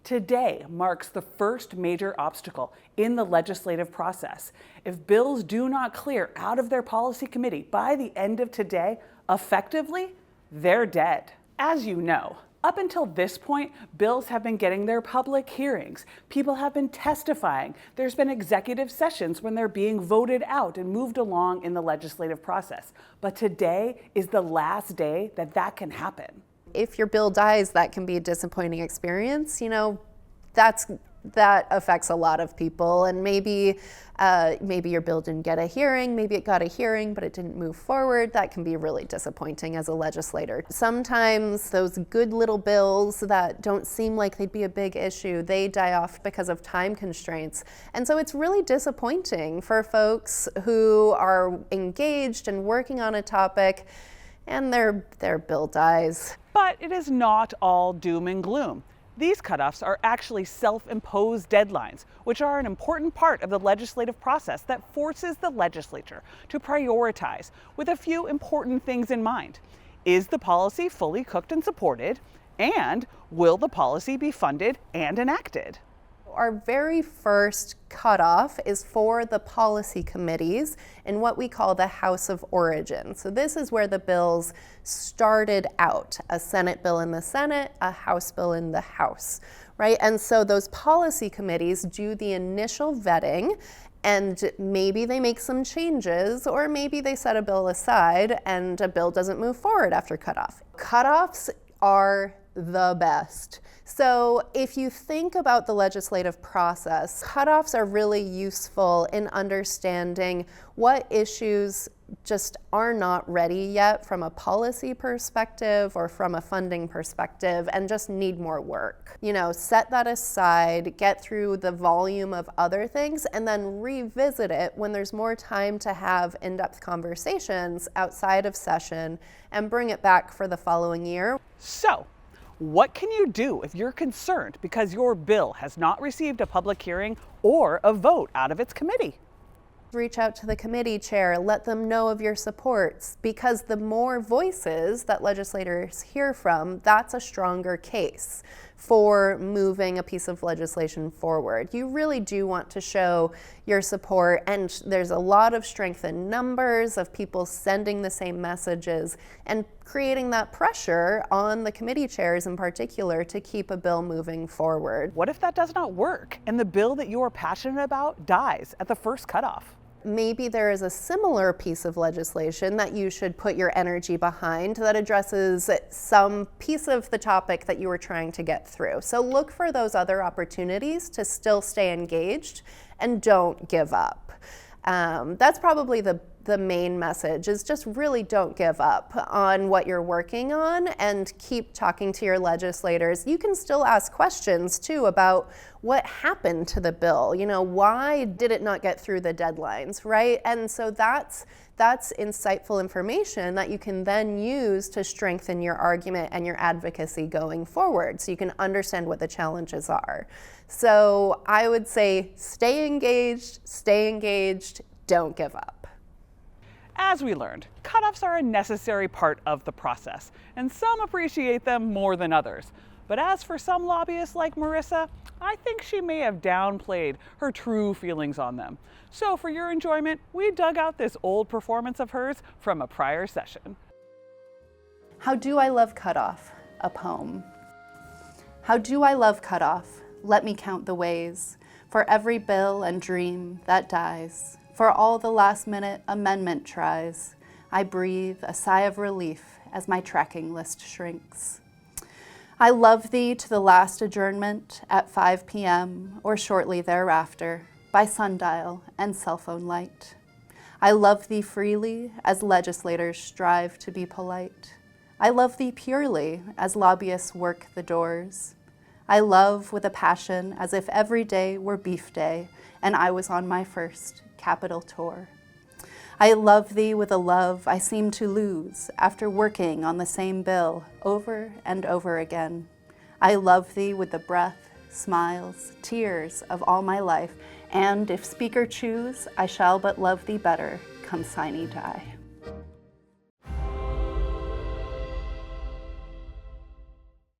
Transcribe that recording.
Today marks the first major obstacle in the legislative process. If bills do not clear out of their policy committee by the end of today, effectively, they're dead. As you know, up until this point, bills have been getting their public hearings. People have been testifying. There's been executive sessions when they're being voted out and moved along in the legislative process. But today is the last day that that can happen. If your bill dies, that can be a disappointing experience. That affects a lot of people, and maybe your bill didn't get a hearing, maybe it got a hearing, but it didn't move forward. That can be really disappointing as a legislator. Sometimes those good little bills that don't seem like they'd be a big issue, they die off because of time constraints. And so it's really disappointing for folks who are engaged and working on a topic and their bill dies. But it is not all doom and gloom. These cutoffs are actually self-imposed deadlines, which are an important part of the legislative process that forces the legislature to prioritize with a few important things in mind. Is the policy fully cooked and supported? And will the policy be funded and enacted? Our very first cutoff is for the policy committees in what we call the House of Origin. So this is where the bills started out, a Senate bill in the Senate, a House bill in the House, right? And so those policy committees do the initial vetting, and maybe they make some changes, or maybe they set a bill aside and a bill doesn't move forward after cutoff. Cutoffs are the best. So if you think about the legislative process, cutoffs are really useful in understanding what issues just are not ready yet from a policy perspective or from a funding perspective and just need more work. Set that aside, get through the volume of other things, and then revisit it when there's more time to have in-depth conversations outside of session and bring it back for the following year. So, what can you do if you're concerned because your bill has not received a public hearing or a vote out of its committee? Reach out to the committee chair, let them know of your supports, because the more voices that legislators hear from, that's a stronger case for moving a piece of legislation forward. You really do want to show your support, and there's a lot of strength in numbers of people sending the same messages and creating that pressure on the committee chairs in particular to keep a bill moving forward. What if that does not work and the bill that you are passionate about dies at the first cutoff? Maybe there is a similar piece of legislation that you should put your energy behind that addresses some piece of the topic that you were trying to get through. So look for those other opportunities to still stay engaged and don't give up. That's probably the main message, is just really don't give up on what you're working on and keep talking to your legislators. You can still ask questions too about what happened to the bill. Why did it not get through the deadlines, right? And so that's insightful information that you can then use to strengthen your argument and your advocacy going forward, so you can understand what the challenges are. So I would say stay engaged, don't give up. As we learned, cutoffs are a necessary part of the process, and some appreciate them more than others. But as for some lobbyists like Marissa, I think she may have downplayed her true feelings on them. So for your enjoyment, we dug out this old performance of hers from a prior session. How do I love Cutoff? A poem. How do I love Cutoff? Let me count the ways, for every bill and dream that dies. For all the last-minute amendment tries, I breathe a sigh of relief as my tracking list shrinks. I love thee to the last adjournment at 5 p.m. or shortly thereafter by sundial and cell phone light. I love thee freely as legislators strive to be polite. I love thee purely as lobbyists work the doors. I love with a passion as if every day were beef day and I was on my first Capitol tour. I love thee with a love I seem to lose after working on the same bill over and over again. I love thee with the breath, smiles, tears of all my life, and if speaker choose, I shall but love thee better come sine die.